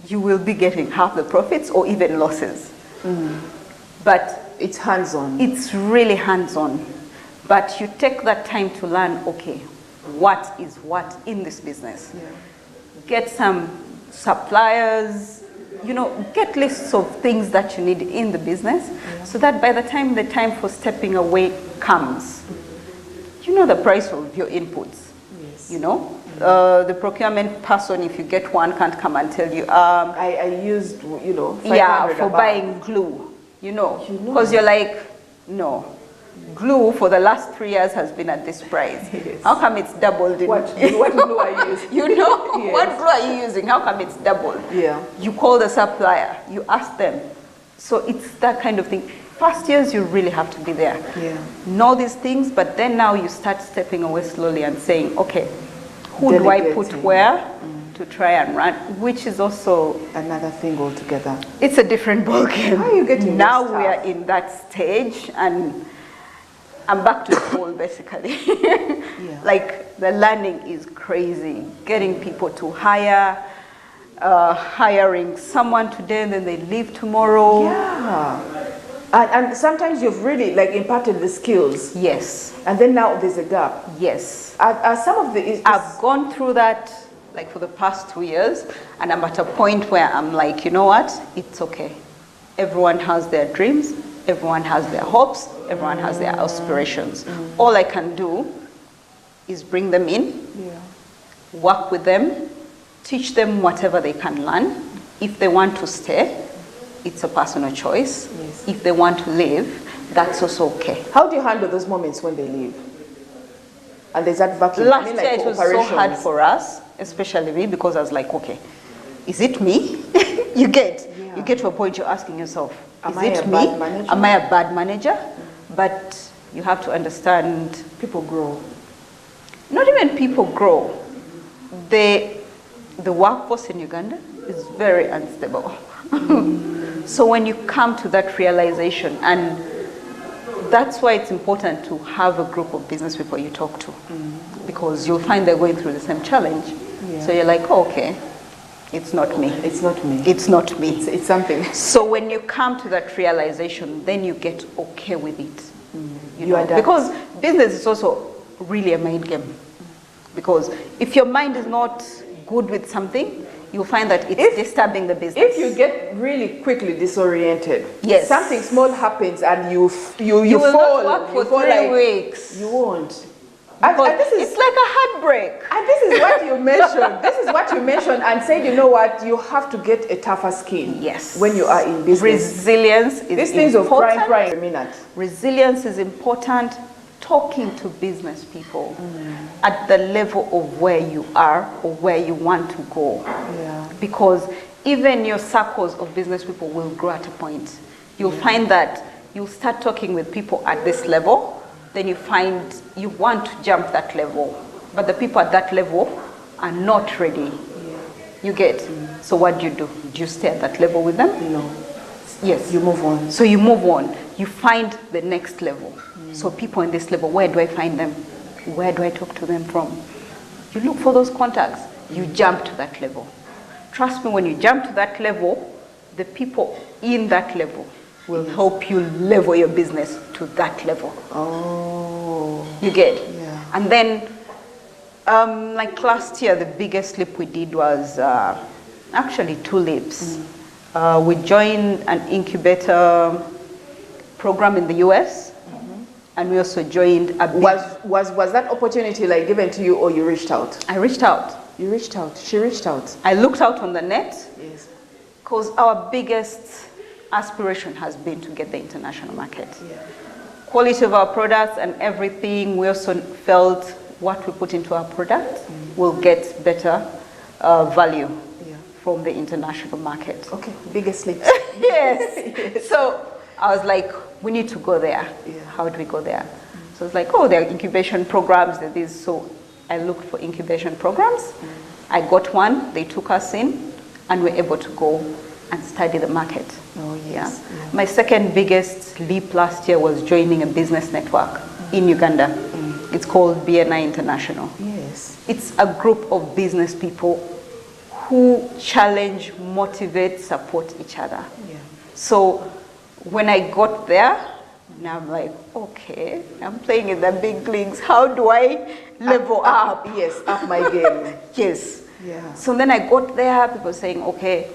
you will be getting half the profits or even losses. But It's hands-on. it's really hands-on. But you take that time to learn, okay, what is what in this business? Yeah. Get some suppliers, you know, get lists of things that you need in the business so that by the time for stepping away comes, you know the price of your inputs. Yes. You know, the procurement person, if you get one, can't come and tell you, I used, 500 yeah, for above. buying glue, you know, because you're like, no, glue for the last 3 years has been at this price. Yes. How come it's doubled? What glue are you using? You know, Yes. what glue are you using? How come it's doubled? Yeah. You call the supplier, you ask them. So it's that kind of thing. First years, you really have to be there. Yeah. Know these things, but then now you start stepping away slowly and saying, okay, who do I put Delegating. where to try and run? Which is also, Another thing altogether. it's a different ballgame. How are you getting now this we stuff? are in that stage, and I'm back to school basically. Like the learning is crazy. Getting people to hire, hiring someone today and then they leave tomorrow. Yeah. And sometimes you've really like imparted the skills, Yes, and then now there's a gap. yes. Are some of the I've gone through that like for the past 2 years, and I'm at a point where I'm like, you know what? It's okay. Everyone has their dreams, everyone has their hopes, everyone has their aspirations. All I can do is bring them in, work with them, teach them whatever they can learn. If they want to stay, it's a personal choice. Yes. If they want to leave, that's also okay. How do you handle those moments when they leave? And there's that vacuum. Last year like it for was so hard operations. for us, especially me, because I was like, okay, is it me? you get to a point you're asking yourself, Am is I it a me? bad manager? Am I a bad manager? But you have to understand, People grow. not even people grow. The workforce in Uganda is very unstable. So when you come to that realization, and that's why it's important to have a group of business people you talk to, because you'll find they're going through the same challenge. So you're like, oh, okay, it's not me. It's not me. It's not me. It's something. So when you come to that realization, then you get okay with it. You know, adapt. because business is also really a mind game. Because if your mind is not good with something, you'll find that it's disturbing the business. If you get really quickly disoriented, Yes. something small happens and you you will fall. not work for you fall 3 like, weeks. You won't. Because And this is it's like a heartbreak. And this is what you mentioned. This is what you mentioned and said, you know what, you have to get a tougher skin. Yes. When you are in business. Resilience is These things of important. crying a minute. Resilience is important. Talking to business people at the level of where you are or where you want to go. Yeah. Because even your circles of business people will grow at a point. You'll find that you'll start talking with people at this level, then you find you want to jump that level, but the people at that level are not ready. You get? So what do? Do you stay at that level with them? No. Yes. You move on. So you move on. You find the next level. So people in this level, where do I find them? Where do I talk to them from? You look for those contacts. You jump to that level. Trust me, when you jump to that level, the people in that level will help you level your business to that level. Oh. You get? Yeah. And then, like last year, the biggest leap we did was actually 2 leaps. We joined an incubator program in the US, and we also joined a big... Was that opportunity like given to you or you reached out? I reached out. You reached out. She reached out. I looked out on the net, Yes. because our biggest aspiration has been to get the international market. Quality of our products and everything, we also felt what we put into our product will get better value from the international market. Okay, biggest leap. Yes. So I was like, we need to go there. How do we go there? So it's like, oh, there are incubation programs, there is. So I looked for incubation programs. I got one, they took us in, and we're able to go and study the market. Oh, yes. Yeah. My second biggest leap last year was joining a business network in Uganda. It's called BNI International. Yes. It's a group of business people who challenge, motivate, support each other. Yeah. So when I got there, now I'm like, okay, I'm playing in the big leagues. How do I level up? Yes, up my game. Yes. Yeah. So then I got there, people saying, okay,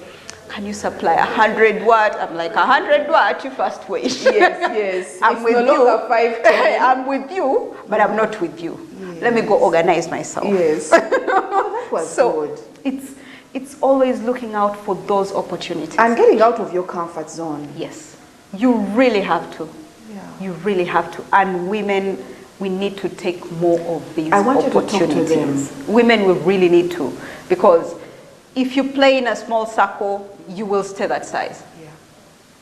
can you supply 100 watt? I'm like, 100 watt, you first wait. Yes, yes. I'm It's with no you. longer 510. I'm with you, but I'm not with you. Let me go organize myself. Yes. Oh, that was So good. it's always looking out for those opportunities. And getting out of your comfort zone. Yes, you really have to. You really have to. And women, we need to take more of these I want you to talk to opportunities. them. Women, we really need to. Because if you play in a small circle, you will stay that size.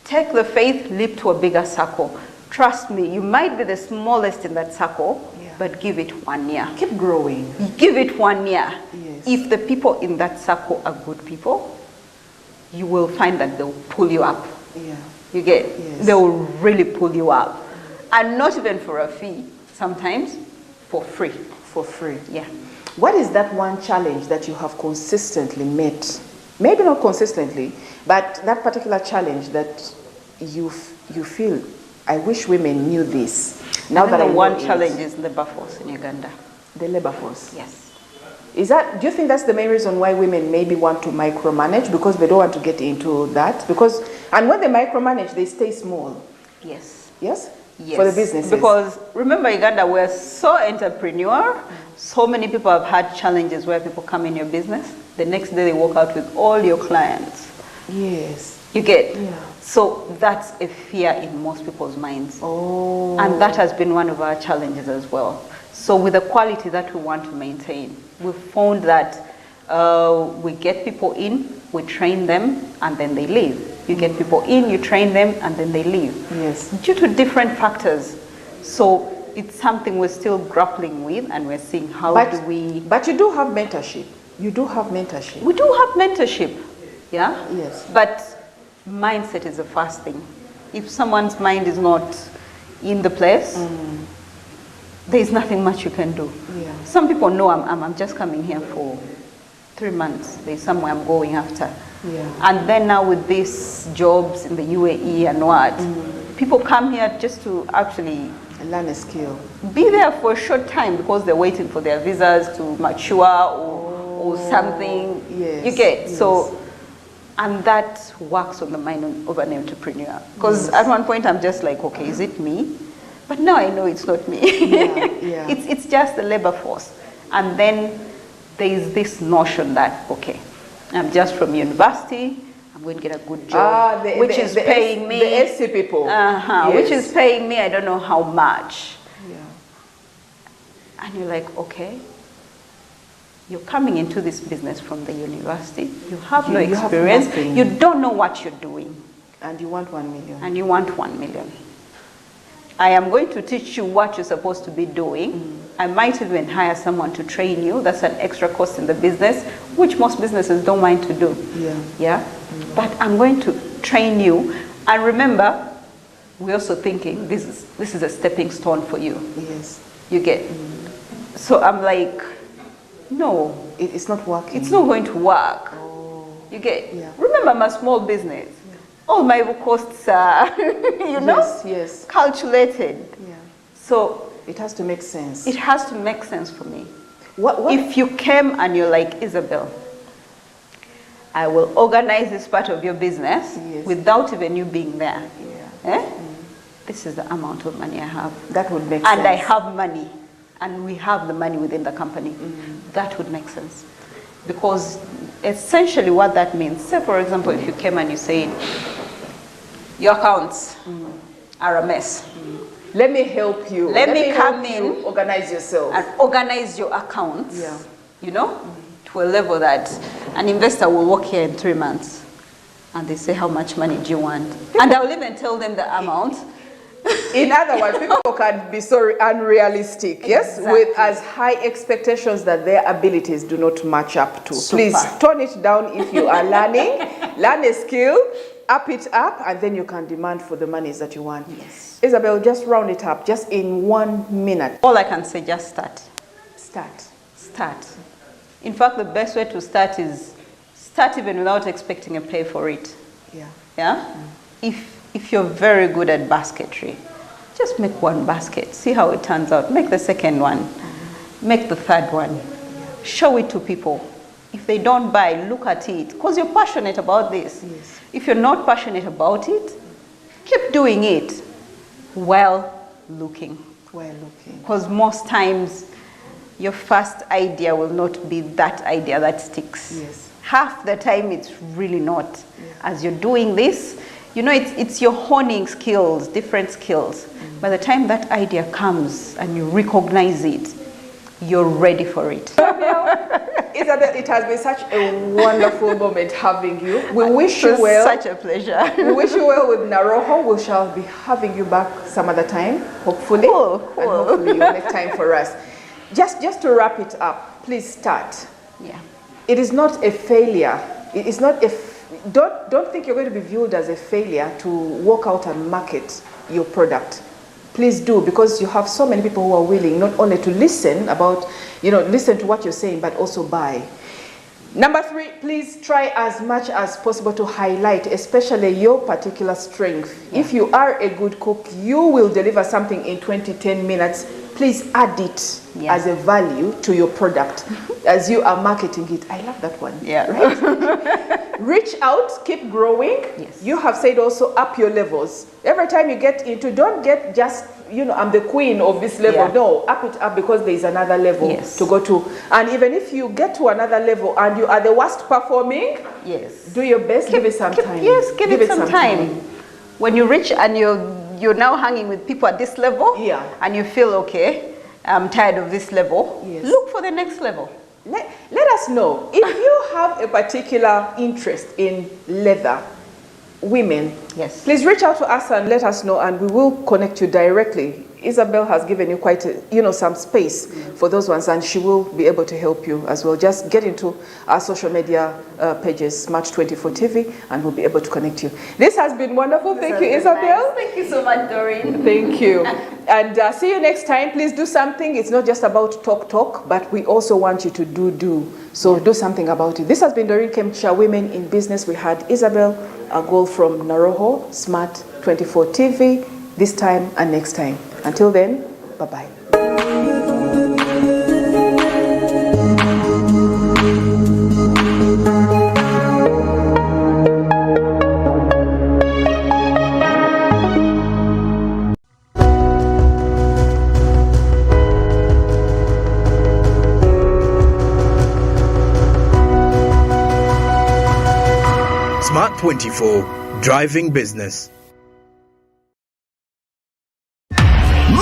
Take the faith leap to a bigger circle. Trust me, you might be the smallest in that circle, but give it 1 year. Keep growing. Give it 1 year. Yes. If the people in that circle are good people, you will find that they'll pull you up. Yeah. You get? Yes. They will really pull you up. And not even for a fee, sometimes for free. For free. Yeah. What is that one challenge that you have consistently met? Maybe not consistently, but that particular challenge that you feel, I wish women knew this. Now that I know one it. challenge is labor force in Uganda. The labor force. Yes. Is that? Do you think that's the main reason why women maybe want to micromanage, because they don't want to get into that? Because, and when they micromanage, they stay small. Yes. Yes. Yes. For the businesses. Because remember, Uganda, we're so entrepreneur. So many people have had challenges where people come in your business. The next day they walk out with all your clients. Yes. You get? Yeah. So that's a fear in most people's minds. Oh. And that has been one of our challenges as well. So with the quality that we want to maintain, we've found that we get people in, we train them, and then they leave. You get people in, you train them, and then they leave. Yes. Due to different factors. So it's something we're still grappling with, and we're seeing how do we... But you do have mentorship. You do have mentorship. We do have mentorship, yeah? Yes. But mindset is the first thing. If someone's mind is not in the place, there's nothing much you can do. Yeah. Some people know I'm just coming here for 3 months. There's somewhere I'm going after. Yeah. And then now with these jobs in the UAE and what, people come here just to actually Learn a skill. be there for a short time because they're waiting for their visas to mature or something. Yes, You get? yes. So, and that works on the mind of an entrepreneur. Because at one point I'm just like, okay, is it me? But now I know it's not me. Yeah. It's just the labor force. And then there is this notion that, okay, I'm just from university, I'm going to get a good job, which is paying me. The SC people. Yes. Which is paying me, I don't know how much. Yeah. And you're like, okay, you're coming into this business from the university, you have no You have experience, nothing. you don't know what you're doing, And you want 1 million. and you want 1 million. I am going to teach you what you're supposed to be doing. I might even hire someone to train you. That's an extra cost in the business, which most businesses don't mind to do. Yeah. But I'm going to train you. And remember, we're also thinking this is a stepping stone for you. Yes. You get? So I'm like, no, It's not working. it's not going to work. You get? Yeah. Remember, I'm a small business. All my costs are, Yes. calculated. Yeah. So It has to make sense. it has to make sense for me. What? If you came and you're like, Isabel, I will organize this part of your business Yes. without even you being there. Yeah. Eh? This is the amount of money I have. That would make And sense. I have money. And we have the money within the company. That would make sense. Because essentially what that means, say for example, if you came and you said, your accounts are a mess. Let me help you. Let me come help you in organize yourself. And organize your accounts, Yeah. To a level that an investor will walk here in 3 months and they say, how much money do you want? And I'll even tell them the amount. In other words, people can be so unrealistic, yes, Exactly. with as high expectations that their abilities do not match up to. Super. Please tone it down if you are learning. Learn a skill, up it up, and then you can demand for the monies that you want. Yes. Isabel, just round it up, just in 1 minute. All I can say, just start. Start. In fact, the best way to start is start even without expecting a pay for it. Yeah. Yeah? If you're very good at basketry, just make 1 basket. See how it turns out. Make the second one. Make the third one. Show it to people. If they don't buy, look at it. Because you're passionate about this. Yes. If you're not passionate about it, keep doing it while looking. Well looking. Because most times, your first idea will not be that idea that sticks. Yes. Half the time, it's really not. Yeah. As you're doing this, You know, it's your honing skills, different skills. By the time that idea comes and you recognize it, you're ready for it. Isabel, it has been such a wonderful moment having you. We wish you well. Such a pleasure. We wish you well with Naroho. We shall be having you back some other time, hopefully. Cool. And hopefully you'll make time for us. Just to wrap it up, please start. Yeah. It is not a failure. It is not a don't think you're going to be viewed as a failure to walk out and market your product. Please do, because you have so many people who are willing not only to listen to what you're saying, but also buy. Number 3, please try as much as possible to highlight, especially your particular strength. Yeah. If you are a good cook, you will deliver something in 10 minutes. Please add it as a value to your product as you are marketing it. I love that one. Yeah. Right? Reach out, keep growing. Yes. You have said also up your levels. Every time you get into, don't get just, I'm the queen of this level. Yeah. No, up it up, because there is another level to go to. And even if you get to another level and you are the worst performing, do your best, give it some time. Yes, give it some time. When you reach and you're now hanging with people at this level, and you feel, okay, I'm tired of this level, look for the next level. Let us know if you have a particular interest in leather, women. Yes. Please reach out to us and let us know, and we will connect you directly. Isabel has given you quite some space for those ones, and she will be able to help you as well. Just get into our social media pages, Smart24 TV, and we'll be able to connect you. This has been wonderful. Thank you, Isabel. Nice. Thank you so much, Doreen. Thank you. And see you next time. Please do something. It's not just about talk, but we also want you to do. So do something about it. This has been Doreen Kemcha, Women in Business. We had Isabel Agol from Naroho, Smart24 TV, this time and next time. Until then, bye-bye. Smart24, driving business.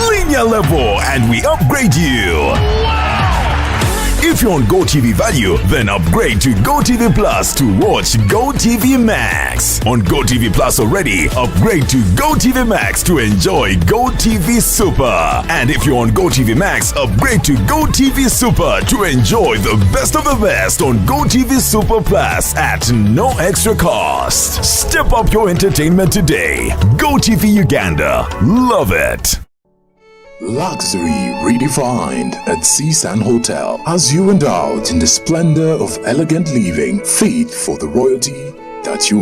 Linear level, and we upgrade you. If you're on GOTV Value, then upgrade to GOTV Plus to watch GOTV Max. On GOTV Plus already, upgrade to GOTV Max to enjoy GOTV Super. And if you're on GOTV Max, upgrade to GOTV Super to enjoy the best of the best on GOTV Super Plus at no extra cost. Step up your entertainment today. GOTV Uganda. Love it. Luxury redefined at Seasand Hotel as you indulge in the splendor of elegant living, fit for the royalty that you